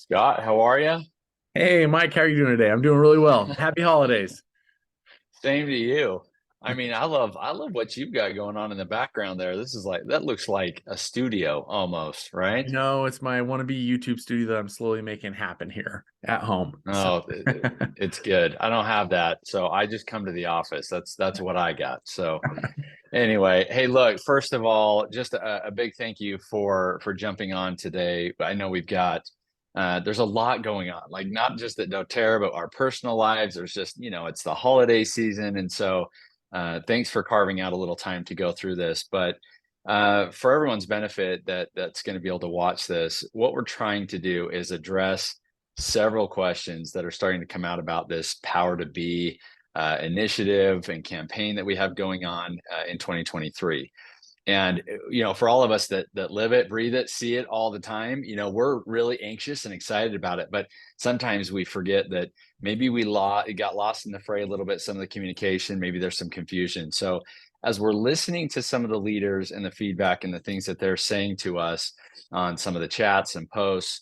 Scott, how are you? Hey, Mike, how are you doing today? I'm doing really well. Happy holidays. Same to you. I love what you've got going on in the background there. That looks like a studio almost, right? No, it's my wannabe YouTube studio that I'm slowly making happen here at home. So, Oh, it's good. I don't have that, so I just come to the office. That's what I got. So anyway, hey, look, first of all, just a big thank you for jumping on today. I know we've got there's a lot going on, like not just at doTERRA, but our personal lives. There's just, it's the holiday season. And so thanks for carving out a little time to go through this. But for everyone's benefit that's going to be able to watch this, what we're trying to do is address several questions that are starting to come out about this Power to Be initiative and campaign that we have going on in 2023. And for all of us that live it, breathe it, see it all the time, we're really anxious and excited about it. But sometimes we forget that maybe it got lost in the fray a little bit, some of the communication, maybe there's some confusion. So as we're listening to some of the leaders and the feedback and the things that they're saying to us on some of the chats and posts,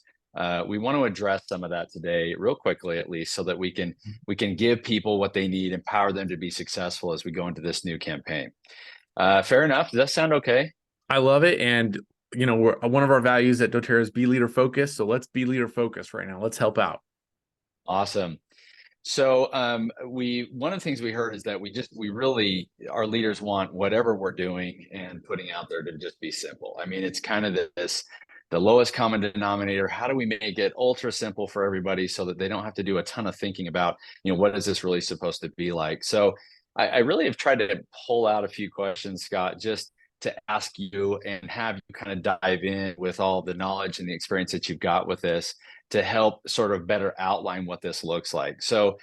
we want to address some of that today, real quickly at least, so that we can give people what they need, empower them to be successful as we go into this new campaign. Fair enough. Does that sound okay? I love it. And, one of our values at doTERRA is be leader focused. So let's be leader focused right now. Let's help out. Awesome. So we one of the things we heard is that we really our leaders want whatever we're doing and putting out there to just be simple. I mean, it's kind of the lowest common denominator. How do we make it ultra simple for everybody so that they don't have to do a ton of thinking about, what is this really supposed to be like? So I really have tried to pull out a few questions, Scott, just to ask you and have you kind of dive in with all the knowledge and the experience that you've got with this to help sort of better outline what this looks like. So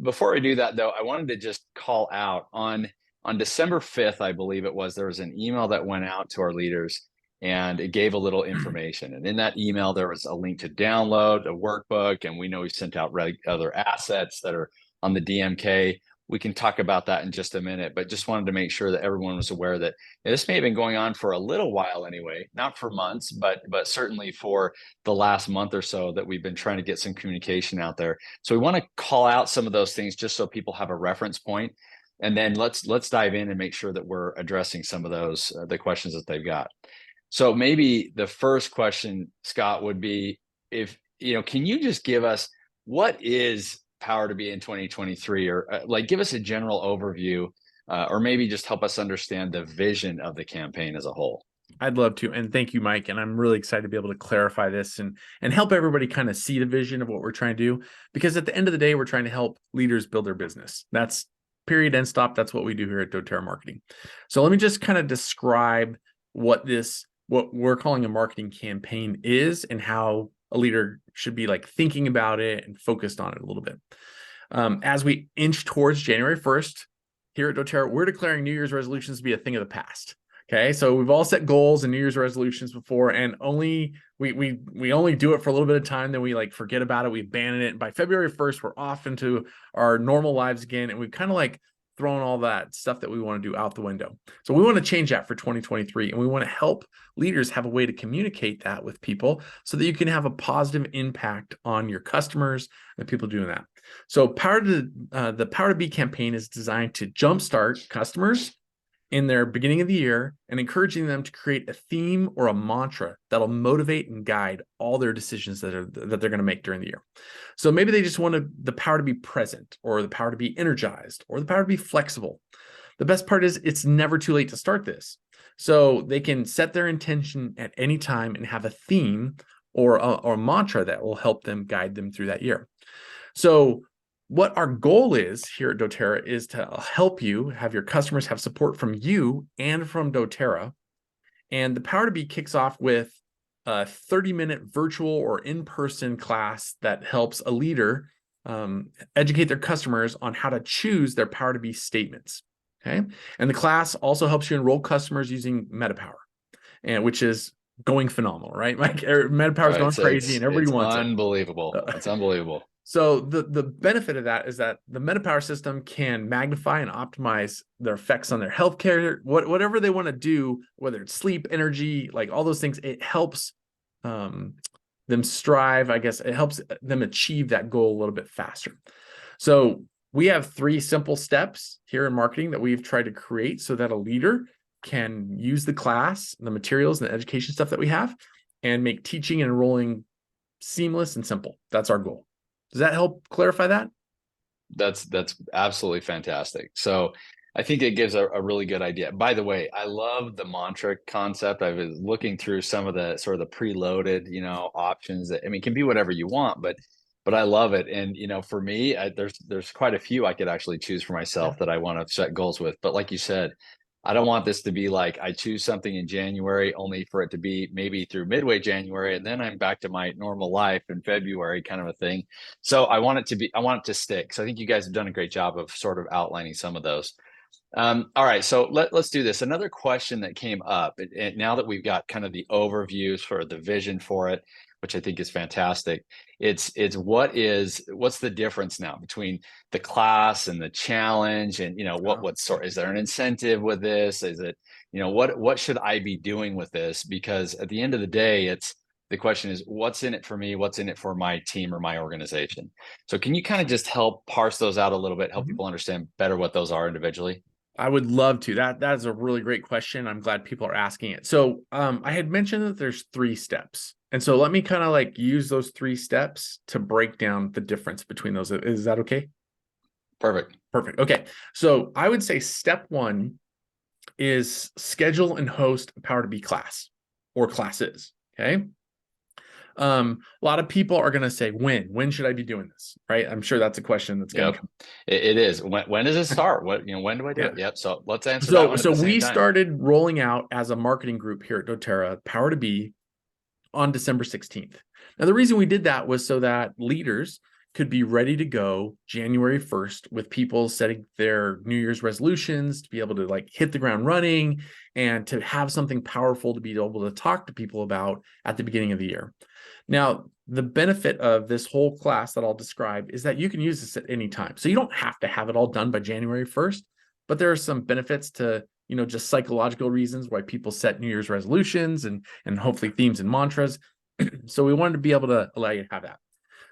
before I do that, though, I wanted to just call out on December 5th, I believe it was, there was an email that went out to our leaders and it gave a little information. And in that email, there was a link to download a workbook. And we know we sent out other assets that are on the DMK. We can talk about that in just a minute, but just wanted to make sure that everyone was aware that this may have been going on for a little while anyway, not for months, but certainly for the last month or so that we've been trying to get some communication out there. So we want to call out some of those things just so people have a reference point. And then let's dive in and make sure that we're addressing some of those the questions that they've got. So maybe the first question, Scott, would be if, can you just give us what is Power to Be in 2023, or like give us a general overview, or maybe just help us understand the vision of the campaign as a whole. I'd love to. And thank you, Mike. And I'm really excited to be able to clarify this and help everybody kind of see the vision of what we're trying to do. Because at the end of the day, we're trying to help leaders build their business. That's period, end stop. That's what we do here at doTERRA Marketing. So let me just kind of describe what we're calling a marketing campaign is and how a leader should be like thinking about it and focused on it a little bit. As we inch towards January 1st, here at doTERRA, we're declaring New Year's resolutions to be a thing of the past. Okay, so we've all set goals and New Year's resolutions before, and we only do it for a little bit of time, then we like forget about it, we abandon it. And by February 1st, we're off into our normal lives again, and we've kind of like thrown all that stuff that we want to do out the window. So we want to change that for 2023, and we want to help leaders have a way to communicate that with people so that you can have a positive impact on your customers and people doing that. So the Power to Be campaign is designed to jumpstart customers in their beginning of the year and encouraging them to create a theme or a mantra that'll motivate and guide all their decisions that they're going to make during the year. So maybe they just want the power to be present, or the power to be energized, or the power to be flexible. The best part is it's never too late to start this. So they can set their intention at any time and have a theme or a mantra that will help them guide them through that year. So what our goal is here at doTERRA is to help you have your customers have support from you and from doTERRA. And the Power to Be kicks off with a 30-minute virtual or in-person class that helps a leader educate their customers on how to choose their Power to Be statements. Okay, and the class also helps you enroll customers using MetaPower, and which is going phenomenal, right? Like MetaPower is going crazy, and everybody It's wants it. unbelievable. It's unbelievable. So the benefit of that is that the MetaPower system can magnify and optimize their effects on their healthcare, whatever they want to do, whether it's sleep, energy, like all those things. It helps them strive. I guess it helps them achieve that goal a little bit faster. So we have 3 simple steps here in marketing that we've tried to create so that a leader can use the class, the materials, and the education stuff that we have, and make teaching and enrolling seamless and simple. That's our goal. Does that help clarify that? That's absolutely fantastic. So I think it gives a really good idea. By the way, I love the mantra concept. I was looking through some of the sort of the preloaded, options that, I mean, it can be whatever you want, but I love it. And, for me, there's quite a few I could actually choose for myself that I want to set goals with. But like you said, I don't want this to be like I choose something in January only for it to be maybe through midway January and then I'm back to my normal life in February kind of a thing. So I want it to stick. So I think you guys have done a great job of sort of outlining some of those. All right, so let's do this. Another question that came up, and now that we've got kind of the overviews for the vision for it, which I think is fantastic. It's what's the difference now between the class and the challenge, and what sort, is there an incentive with this? Is it, what should I be doing with this? Because at the end of the day, the question is, what's in it for me? What's in it for my team or my organization? So can you kind of just help parse those out a little bit, help people understand better what those are individually? I would love to. That is a really great question. I'm glad people are asking it. So I had mentioned that there's 3 steps. And so let me kind of like use those 3 steps to break down the difference between those. Is that okay? Perfect. Perfect. Okay. So I would say step 1 is schedule and host a Power to Be class or classes. Okay. A lot of people are going to say, when should I be doing this? Right. I'm sure that's a question that's going to come. It is. When does it start? When do I do it? Yep. So let's answer that one at the same time. Started rolling out as a marketing group here at doTERRA, Power to Be, on December 16th. Now, the reason we did that was so that leaders could be ready to go January 1st with people setting their New Year's resolutions, to be able to like hit the ground running and to have something powerful to be able to talk to people about at the beginning of the year. Now, the benefit of this whole class that I'll describe is that you can use this at any time. So you don't have to have it all done by January 1st, but there are some benefits to, just psychological reasons why people set New Year's resolutions and hopefully themes and mantras. So we wanted to be able to allow you to have that.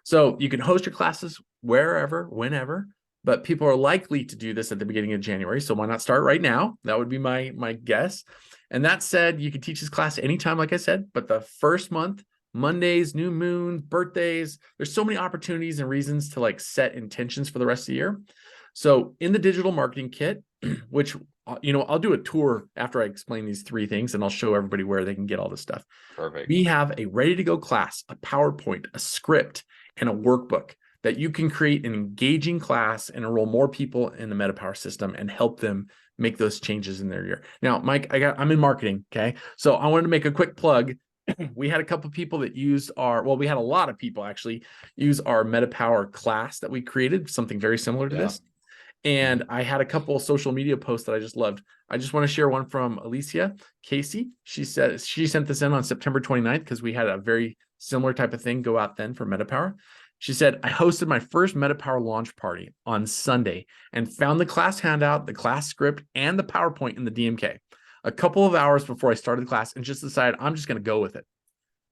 So you can host your classes wherever, whenever, but people are likely to do this at the beginning of January. So why not start right now? That would be my guess. And that said, you can teach this class anytime, like I said, but the first month, Mondays, new moons, birthdays, there's so many opportunities and reasons to like set intentions for the rest of the year. So in the digital marketing kit, which, I'll do a tour after I explain these 3 things and I'll show everybody where they can get all this stuff. Perfect. We have a ready to go class, a PowerPoint, a script, and a workbook that you can create an engaging class and enroll more people in the MetaPower system and help them make those changes in their year. Now, Mike, I'm in marketing. Okay. So I wanted to make a quick plug. We had a couple of people that used we had a lot of people actually use our MetaPower class that we created, something very similar to this. And I had a couple of social media posts that I just loved. I just want to share one from Alicia Casey. She said she sent this in on September 29th because we had a very similar type of thing go out then for MetaPower. She said, I hosted my first MetaPower launch party on Sunday and found the class handout, the class script, and the PowerPoint in the DMK a couple of hours before I started the class and just decided I'm just going to go with it.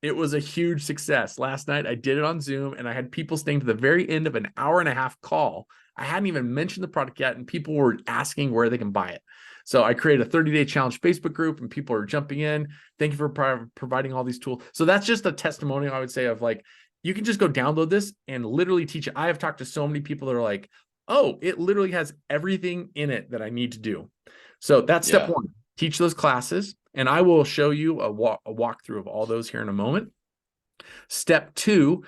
It was a huge success. Last night, I did it on Zoom and I had people staying to the very end of an hour-and-a-half call. I hadn't even mentioned the product yet and people were asking where they can buy it. So I created a 30-day challenge Facebook group and people are jumping in. Thank you for providing all these tools. So that's just a testimonial, I would say, of like, you can just go download this and literally teach it. I have talked to so many people that are like, oh, it literally has everything in it that I need to do. So that's step 1, teach those classes. And I will show you a walkthrough of all those here in a moment. Step 2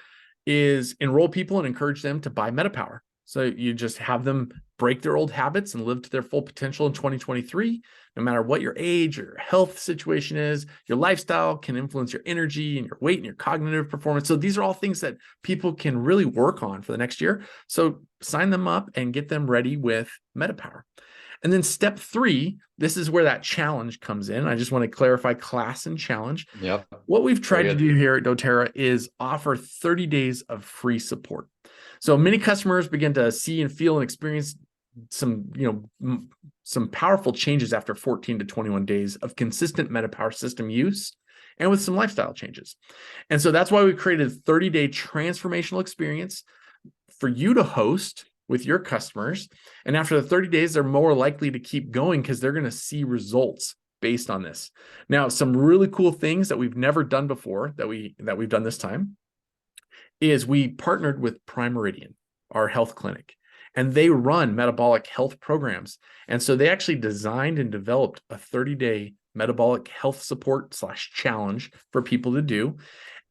is enroll people and encourage them to buy MetaPower. So you just have them break their old habits and live to their full potential in 2023. No matter what your age or your health situation is, your lifestyle can influence your energy and your weight and your cognitive performance. So these are all things that people can really work on for the next year. So sign them up and get them ready with MetaPower. And then step 3, this is where that challenge comes in. I just want to clarify class and challenge. Yep. What we've tried to do here at doTERRA is offer 30 days of free support. So many customers begin to see and feel and experience some powerful changes after 14 to 21 days of consistent MetaPower system use and with some lifestyle changes. And so that's why we created a 30-day transformational experience for you to host with your customers. And after the 30 days, they're more likely to keep going because they're going to see results based on this. Now, some really cool things that we've never done before that we've done this time is we partnered with Prime Meridian, our health clinic, and they run metabolic health programs. And so they actually designed and developed a 30-day metabolic health support / challenge for people to do.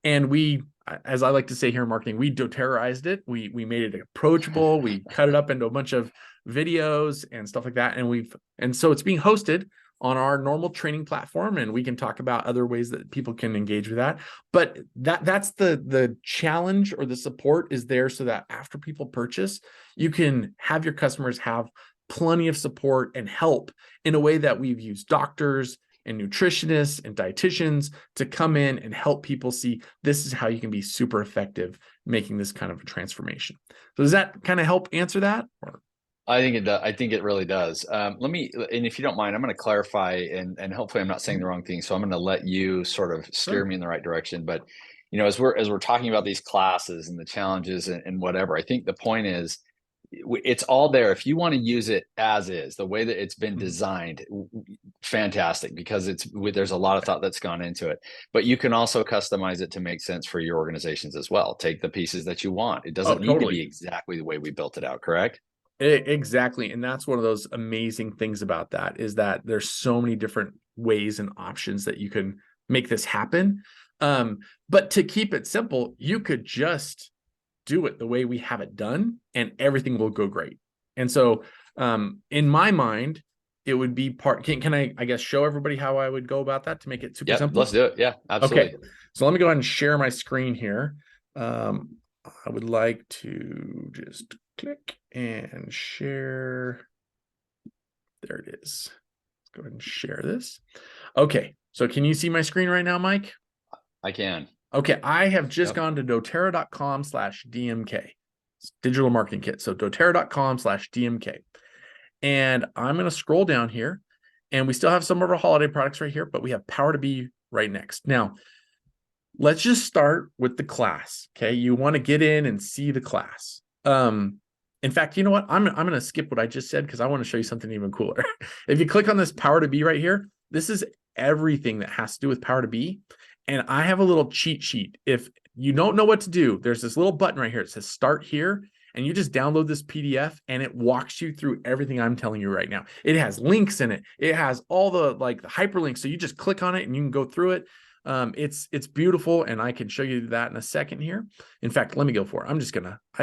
And we, as I like to say here in marketing, we doTERRAized it. We made it approachable. We cut it up into a bunch of videos and stuff like that. And so it's being hosted on our normal training platform, and we can talk about other ways that people can engage with that. But that's the challenge, or the support is there so that after people purchase, you can have your customers have plenty of support and help in a way that we've used doctors and nutritionists and dietitians to come in and help people see this is how you can be super effective making this kind of a transformation. So does that kind of help answer that? Or? I think it does. I think it really does. And if you don't mind, I'm going to clarify, and hopefully I'm not saying the wrong thing. So I'm going to let you sort of steer me in the right direction. But as we're talking about these classes and the challenges and whatever, I think the point is, it's all there. If you want to use it as is, the way that it's been designed, fantastic, because there's a lot of thought that's gone into it. But you can also customize it to make sense for your organizations as well. Take the pieces that you want. It doesn't need to be exactly the way we built it out, correct? Exactly. And that's one of those amazing things about that, is that there's so many different ways and options that you can make this happen. But to keep it simple, you could just do it the way we have it done and everything will go great. And so in my mind, it would be can I guess show everybody how I would go about that to make it super simple? Let's do it. Yeah, absolutely. Okay. So let me go ahead and share my screen here. I would like to just click and share. There it is. Let's go ahead and share this. Okay. So can you see my screen right now, Mike? I can. Okay. I have just gone to doTERRA.com/DMK. Digital marketing kit. So doTERRA.com/DMK. And I'm going to scroll down here, and we still have some of our holiday products right here, but we have Power to Be right next. Now, let's just start with the class. Okay. You want to get in and see the class. In fact, you know what? I'm going to skip what I just said because I want to show you something even cooler. If you click on this Power to Be right here, this is everything that has to do with Power to Be. And I have a little cheat sheet. If you don't know what to do, there's this little button right here. It says Start Here. And you just download this PDF and it walks you through everything I'm telling you right now. It has links in it. It has all the hyperlinks. So you just click on it and you can go through it. It's beautiful, and I can show you that in a second here. In fact, let me go for it. I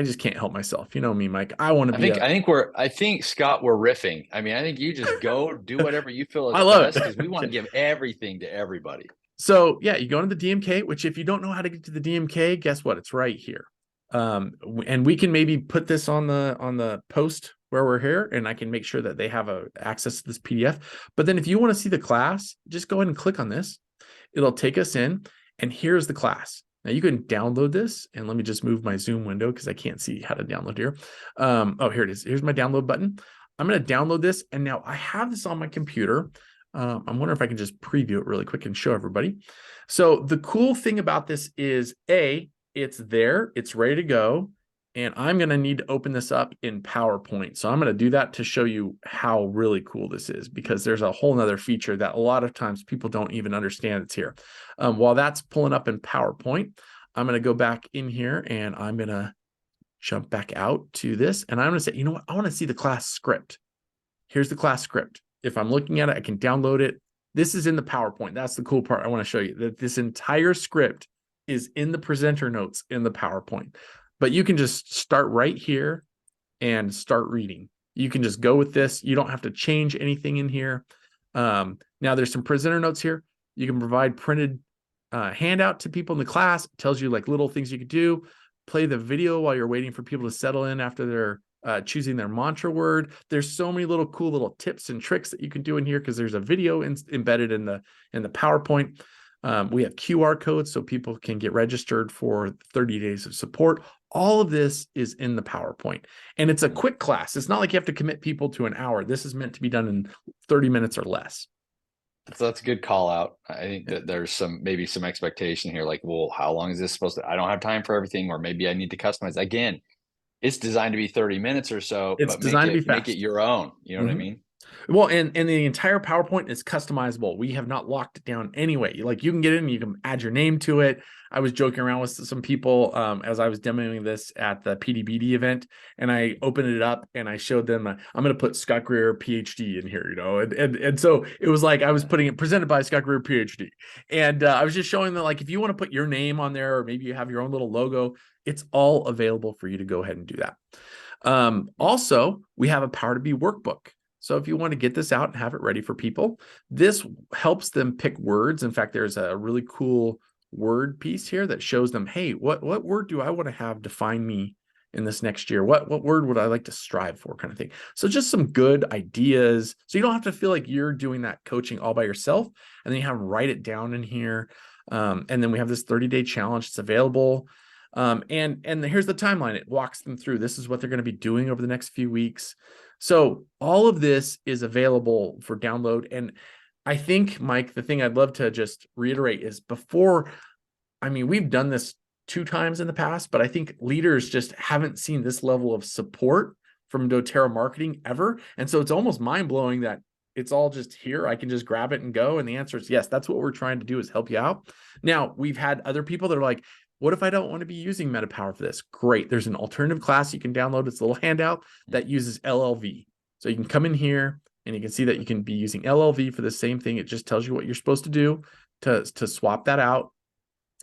just can't help myself. You know me, Mike. I want to I think Scott, we're riffing. I mean, I think you just go do whatever you feel is I love best, it because we want to give everything to everybody. So yeah, you go into the DMK, which if you don't know how to get to the DMK, guess what? It's right here. And we can maybe put this on the post where we're here, and I can make sure that they have access to this PDF. But then if you want to see the class, just go ahead and click on this. It'll take us in, and here's the class. Now you can download this, and let me just move my Zoom window because I can't see how to download here. Oh, here it is. Here's my download button. I'm going to download this, and now I have this on my computer. I'm wondering if I can just preview it really quick and show everybody. So the cool thing about this is, it's there, it's ready to go, and I'm going to need to open this up in PowerPoint. So I'm going to do that to show you how really cool this is, because there's a whole nother feature that a lot of times people don't even understand it's here. While that's pulling up in PowerPoint, I'm going to go back in here, and I'm going to jump back out to this, and I'm going to say, you know what? I want to see the class script. Here's the class script. If I'm looking at it, I can download it. This is in the PowerPoint. That's the cool part I want to show you, that this entire script is in the presenter notes in the PowerPoint. But you can just start right here and start reading. You can just go with this. You don't have to change anything in here. Now there's some presenter notes here. You can provide printed handout to people in the class. It tells you little things you could do. Play the video while you're waiting for people to settle in after they're choosing their mantra word. There's so many cool little tips and tricks that you can do in here because there's a video embedded in the PowerPoint. We have QR codes so people can get registered for 30 days of support. All of this is in the PowerPoint, and it's a quick class. It's not like you have to commit people to an hour. This is meant to be done in 30 minutes or less. So that's a good call out. I think Yeah. that there's maybe some expectation here, like, well, how long is this supposed to? I don't have time for everything, or maybe I need to customize. Again, it's designed to be 30 minutes or so, It's but make designed to be it fast. your own. You know what I Mhm. mean? Well, and the entire PowerPoint is customizable. We have not locked it down anyway. Like you can get in, you can add your name to it. I was joking around with some people as I was demoing this at the PDBD event, and I opened it up and I showed them I'm going to put Scott Greer PhD in here, and so it was like I was putting it presented by Scott Greer PhD, and I was just showing them like if you want to put your name on there or maybe you have your own little logo, it's all available for you to go ahead and do that. Also, we have a Power to Be workbook. So if you want to get this out and have it ready for people, this helps them pick words. In fact, there's a really cool word piece here that shows them, hey, what word do I want to have define me in this next year? What word would I like to strive for, kind of thing. So just some good ideas. So you don't have to feel like you're doing that coaching all by yourself. And then you have write it down in here. And then we have this 30-day challenge. It's available. And here's the timeline. It walks them through. This is what they're going to be doing over the next few weeks. So all of this is available for download. And I think, Mike, the thing I'd love to just reiterate is we've done this 2 times in the past, but I think leaders just haven't seen this level of support from doTERRA marketing ever. And so it's almost mind blowing that it's all just here. I can just grab it and go. And the answer is yes, that's what we're trying to do, is help you out. Now, we've had other people that are like, what if I don't want to be using MetaPower for this? Great. There's an alternative class you can download. It's a little handout that uses LLV. So you can come in here and you can see that you can be using LLV for the same thing. It just tells you what you're supposed to do to swap that out.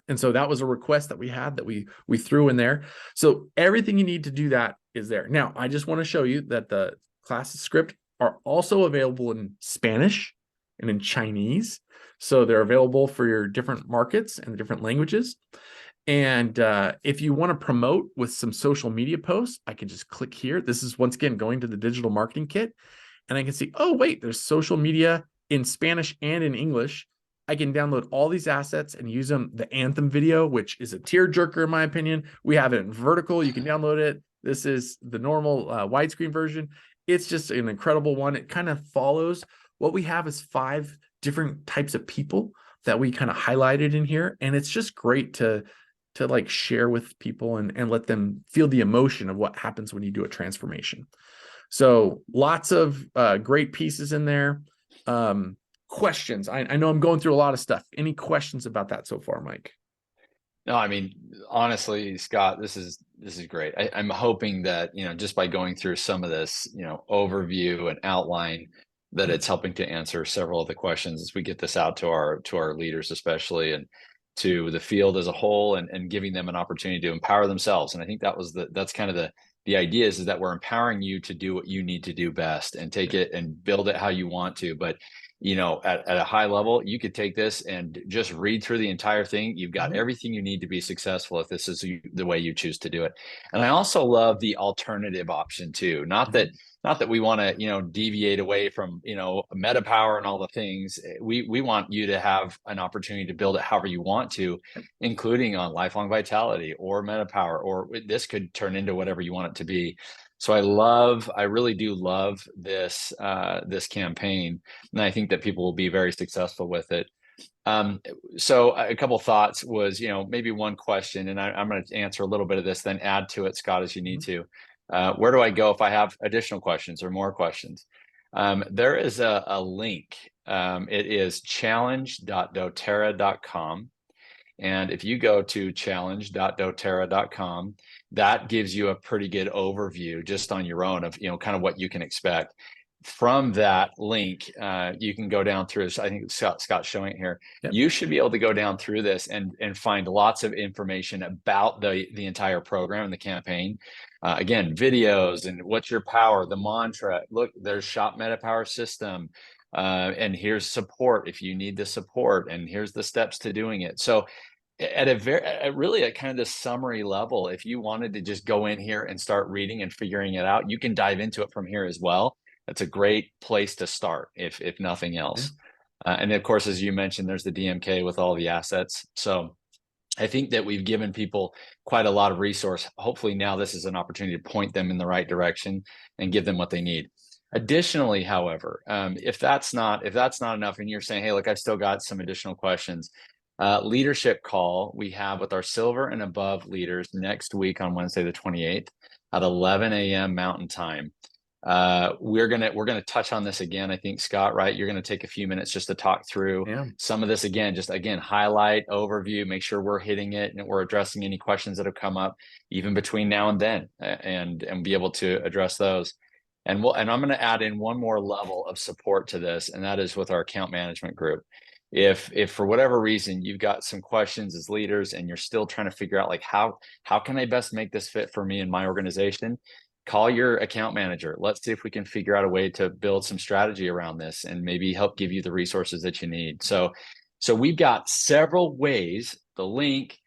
And so that was a request that we had that we threw in there. So everything you need to do that is there. Now, I just want to show you that the classes script are also available in Spanish and in Chinese. So they're available for your different markets and different languages. And if you want to promote with some social media posts, I can just click here. This is once again going to the digital marketing kit. And I can see, oh, wait, there's social media in Spanish and in English. I can download all these assets and use them. The Anthem video, which is a tearjerker in my opinion. We have it in vertical. You can download it. This is the normal widescreen version. It's just an incredible one. It kind of follows what we have is 5 different types of people that we kind of highlighted in here. And it's just great to like share with people and let them feel the emotion of what happens when you do a transformation. So lots of great pieces in there. Questions. I know I'm going through a lot of stuff. Any questions about that so far, Mike? No, I mean, honestly, Scott, this is great. I'm hoping that, just by going through some of this, overview and outline, that it's helping to answer several of the questions as we get this out to our leaders, especially, and to the field as a whole, and giving them an opportunity to empower themselves. And I think that's kind of the idea is that we're empowering you to do what you need to do best and take it and build it how you want to. But at a high level, you could take this and just read through the entire thing. You've got everything you need to be successful if this is the way you choose to do it. And I also love the alternative option too. Not that we want to, deviate away from, MetaPower and all the things. We want you to have an opportunity to build it however you want to, including on lifelong vitality or MetaPower, or this could turn into whatever you want it to be. So I really do love this campaign, and I think that people will be very successful with it. So a couple of thoughts was, maybe one question, and I'm going to answer a little bit of this, then add to it, Scott, as you need to. Where do I go if I have additional questions or more questions? There is a link. It is challenge.doterra.com. And if you go to challenge.doterra.com, that gives you a pretty good overview just on your own of, kind of what you can expect. From that link, you can go down through, I think Scott's showing it here. Yep. You should be able to go down through this and find lots of information about the entire program and the campaign. Again, videos and what's your power, the mantra. Look, there's Shop MetaPower System. And here's support if you need the support, and here's the steps to doing it. So really at kind of the summary level, if you wanted to just go in here and start reading and figuring it out, you can dive into it from here as well. That's a great place to start, if nothing else. And of course, as you mentioned, there's the DMK with all the assets. So I think that we've given people quite a lot of resource. Hopefully now this is an opportunity to point them in the right direction and give them what they need. Additionally, however, if that's not enough, and you're saying, hey, look, I've still got some additional questions, leadership call we have with our silver and above leaders next week on Wednesday the 28th at 11 a.m. Mountain Time. We're gonna touch on this again. I think, Scott, right? You're gonna take a few minutes just to talk through some of this again, just again, highlight, overview, make sure we're hitting it and we're addressing any questions that have come up even between now and then, and be able to address those. And I'm going to add in one more level of support to this, and that is with our account management group. If for whatever reason you've got some questions as leaders and you're still trying to figure out like how can I best make this fit for me and my organization, call your account manager. Let's see if we can figure out a way to build some strategy around this and maybe help give you the resources that you need. So we've got several ways, the link,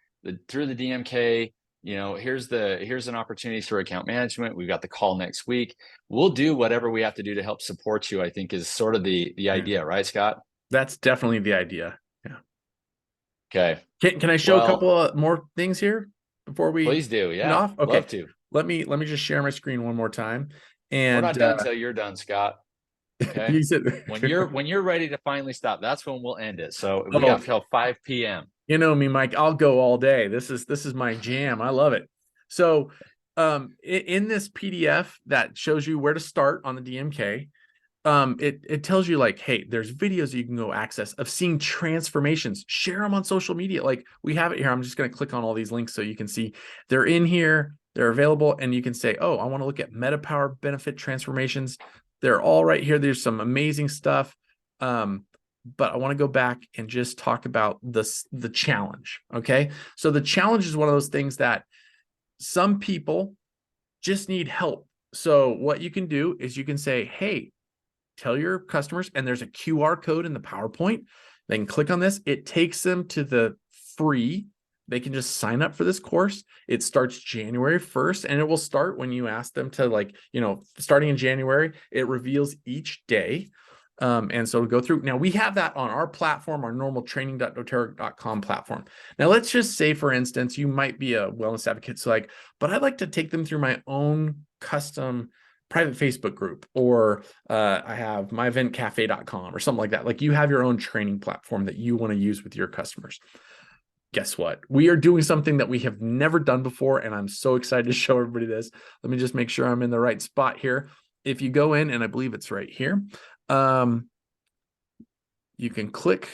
through the DMK, here's an opportunity through account management. We've got the call next week. We'll do whatever we have to do to help support you, I think is sort of the idea, right, Scott? That's definitely the idea. Yeah. Okay. Can I show a couple more things here before we please do? Yeah. off? Okay. Love to. Let me just share my screen one more time. And we're not done until you're done, Scott. Okay. You said when you're ready to finally stop, that's when we'll end it. So we got till 5 p.m. You know me, Mike, I'll go all day. This is my jam. I love it. So in this PDF that shows you where to start on the DMK, it tells you like, hey, there's videos you can go access of seeing transformations. Share them on social media. Like we have it here. I'm just going to click on all these links so you can see they're in here. They're available, and you can say, oh, I want to look at meta power benefit transformations. They're all right here. There's some amazing stuff. But I want to go back and just talk about the challenge. Okay. So the challenge is one of those things that some people just need help. So what you can do is you can say, hey, tell your customers, and there's a QR code in the PowerPoint. They can click on this. It takes them to the free. They can just sign up for this course. It starts January 1st, and it will start when you ask them to, like, starting in January, it reveals each day. And so to go through, now we have that on our platform, our normal training.doterra.com platform. Now, let's just say, for instance, you might be a wellness advocate. So but I'd like to take them through my own custom private Facebook group, or I have myeventcafe.com or something like that. Like you have your own training platform that you want to use with your customers. Guess what? We are doing something that we have never done before, and I'm so excited to show everybody this. Let me just make sure I'm in the right spot here. If you go in, and I believe it's right here, you can click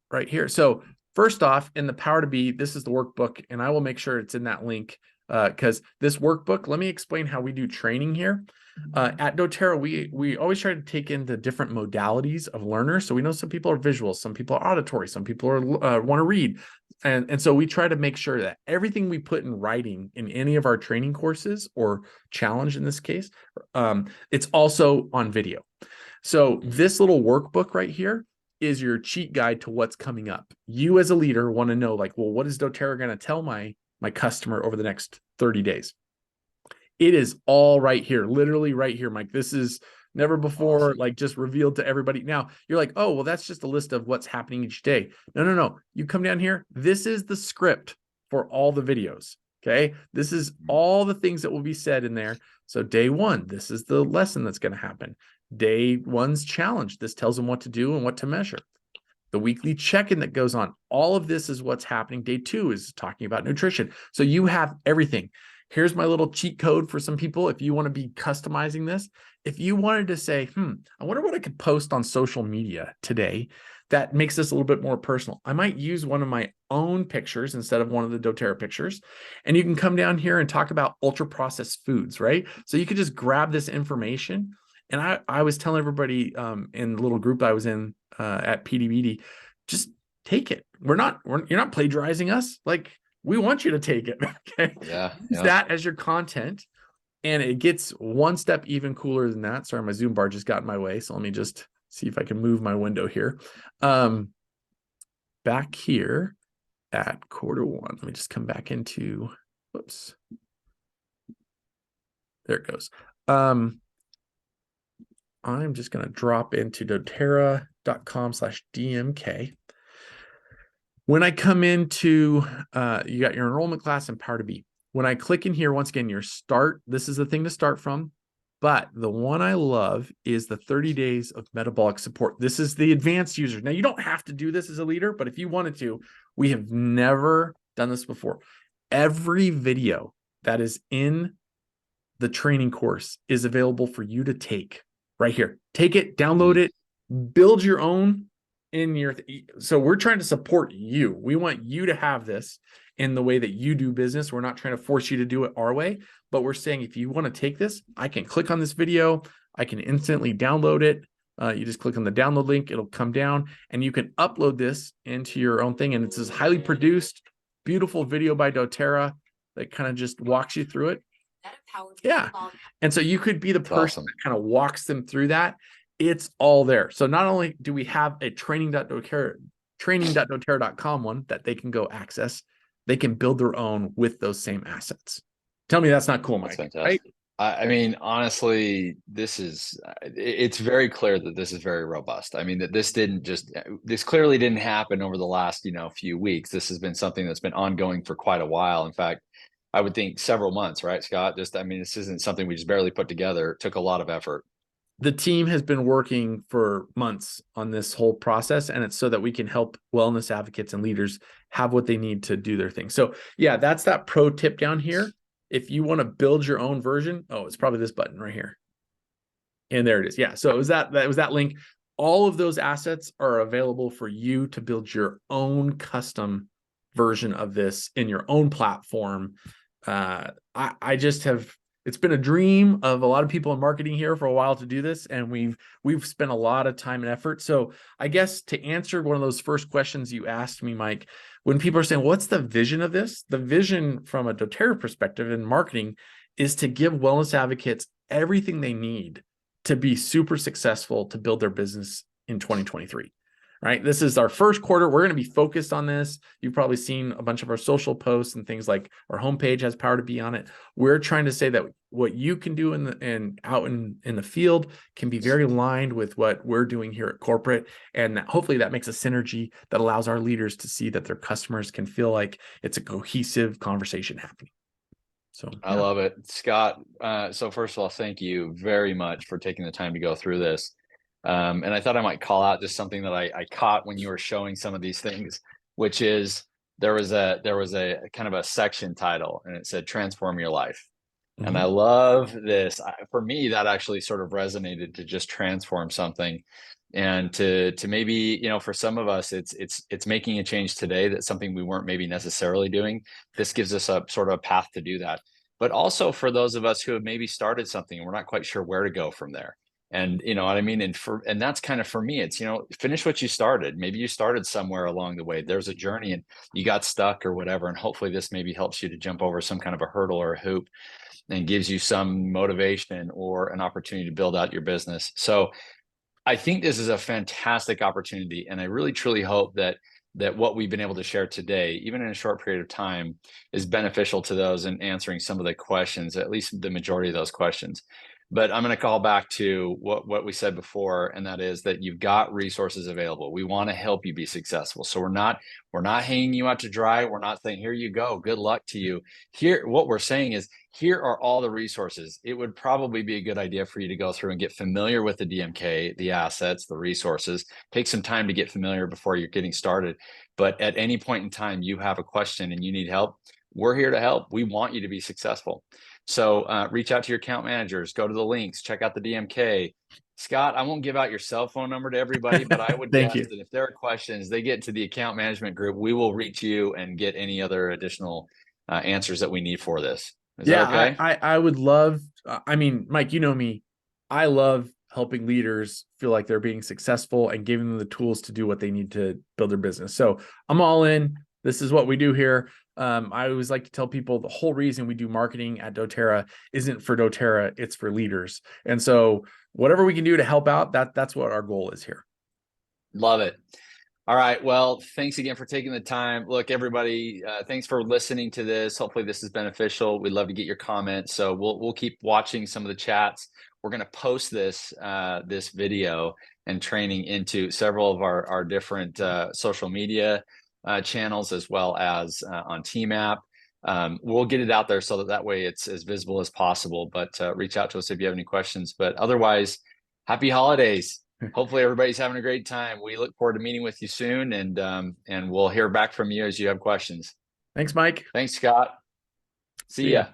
right here. So first off, in the Power to Be, this is the workbook, and I will make sure it's in that link because this workbook, let me explain how we do training here. At doTERRA, we always try to take in the different modalities of learners. So we know some people are visual, some people are auditory, some people are want to read. And so we try to make sure that everything we put in writing in any of our training courses, or challenge in this case, it's also on video. So this little workbook right here is your cheat guide to what's coming up. You as a leader want to know, like, well, what is doTERRA going to tell my customer over the next 30 days? It is all right here, literally right here, Mike. This is never before, like, just revealed to everybody. Now you're like, oh, well, that's just a list of what's happening each day. No. You come down here. This is the script for all the videos. Okay. This is all the things that will be said in there. So day one, this is the lesson that's going to happen. Day one's challenge. This tells them what to do and what to measure. The weekly check-in that goes on. All of this is what's happening. Day two is talking about nutrition. So you have everything. Here's my little cheat code for some people. If you want to be customizing this, if you wanted to say, I wonder what I could post on social media today that makes this a little bit more personal. I might use one of my own pictures instead of one of the doTERRA pictures. And you can come down here and talk about ultra processed foods, right? So you could just grab this information. And I was telling everybody in the little group I was in at PDBD, just take it. You're not plagiarizing us. Like, we want you to take it. Okay. Yeah. Use that as your content. And it gets one step even cooler than that. Sorry, my Zoom bar just got in my way. So let me just see if I can move my window here. Back here at quarter one, let me just come back into, whoops. There it goes. I'm just going to drop into doTERRA.com/DMK. When I come into, you got your enrollment class and Power to Be. When I click in here, once again, this is the thing to start from. But the one I love is the 30 days of metabolic support. This is the advanced users. Now, you don't have to do this as a leader, but if you wanted to, we have never done this before. Every video that is in the training course is available for you to take right here. Take it, download it, build your own in your. So we're trying to support you. We want you to have this in the way that you do business. We're not trying to force you to do it our way, but we're saying if you want to take this, I can click on this video. I can instantly download it. You just click on the download link. It'll come down and you can upload this into your own thing. And it's this highly produced, beautiful video by doTERRA that kind of just walks you through it. Yeah. And so you could be the person that kind of walks them through that. It's all there. So not only do we have a training.doterra.com one that they can go access, they can build their own with those same assets. Tell me that's not cool, Mike. That's fantastic. Right? I mean, honestly, it's very clear that this is very robust. I mean, that this clearly didn't happen over the last, few weeks. This has been something that's been ongoing for quite a while. In fact, I would think several months, right, Scott? This isn't something we just barely put together. It took a lot of effort. The team has been working for months on this whole process, and it's so that we can help wellness advocates and leaders have what they need to do their thing. So yeah, that's that pro tip down here. If you want to build your own version, it's probably this button right here. And there it is. Yeah. So it was that link. All of those assets are available for you to build your own custom version of this in your own platform. I just have, it's been a dream of a lot of people in marketing here for a while to do this. And we've spent a lot of time and effort. So I guess to answer one of those first questions you asked me, Mike, when people are saying, what's the vision of this? The vision from a doTERRA perspective in marketing is to give wellness advocates everything they need to be super successful to build their business in 2023. Right. This is our first quarter. We're going to be focused on this. You've probably seen a bunch of our social posts and things like our homepage has Power to Be on it. We're trying to say that what you can do out in the field can be very aligned with what we're doing here at corporate. And hopefully that makes a synergy that allows our leaders to see that their customers can feel like it's a cohesive conversation happening. So I love it, Scott. So first of all, thank you very much for taking the time to go through this. And I thought I might call out just something that I caught when you were showing some of these things, which is there was a kind of a section title and it said transform your life. Mm-hmm. And I love this. For me, that actually sort of resonated to just transform something and to maybe, for some of us, it's making a change today. That's something we weren't maybe necessarily doing. This gives us a sort of a path to do that. But also for those of us who have maybe started something and we're not quite sure where to go from there. And you know what I mean? And that's kind of for me, it's, finish what you started. Maybe you started somewhere along the way. There's a journey and you got stuck or whatever. And hopefully this maybe helps you to jump over some kind of a hurdle or a hoop and gives you some motivation or an opportunity to build out your business. So I think this is a fantastic opportunity. And I really, truly hope that what we've been able to share today, even in a short period of time, is beneficial to those in answering some of the questions, at least the majority of those questions. But I'm going to call back to what we said before, and that is that you've got resources available. We want to help you be successful. So we're not hanging you out to dry. We're not saying, here you go, good luck to you. Here, what we're saying is, here are all the resources. It would probably be a good idea for you to go through and get familiar with the DMK, the assets, the resources. Take some time to get familiar before you're getting started. But at any point in time, you have a question and you need help, we're here to help. We want you to be successful. So reach out to your account managers, go to the links, check out the DMK. Scott, I won't give out your cell phone number to everybody, but I would guess that if there are questions, they get to the account management group, we will reach you and get any other additional answers that we need for this. Is that okay? I would love, Mike, you know me, I love helping leaders feel like they're being successful and giving them the tools to do what they need to build their business. So I'm all in. This is what we do here. I always like to tell people the whole reason we do marketing at doTERRA isn't for doTERRA, it's for leaders. And so whatever we can do to help out, that's what our goal is here. Love it. All right. Well, thanks again for taking the time. Look, everybody, thanks for listening to this. Hopefully this is beneficial. We'd love to get your comments. So we'll keep watching some of the chats. We're going to post this video and training into several of our different social media channels, as well as on Team App. we'll get it out there so that way it's as visible as possible. But reach out to us if you have any questions. But otherwise, happy holidays. Hopefully everybody's having a great time. We look forward to meeting with you soon, and we'll hear back from you as you have questions. Thanks, Mike. Thanks, Scott. See ya.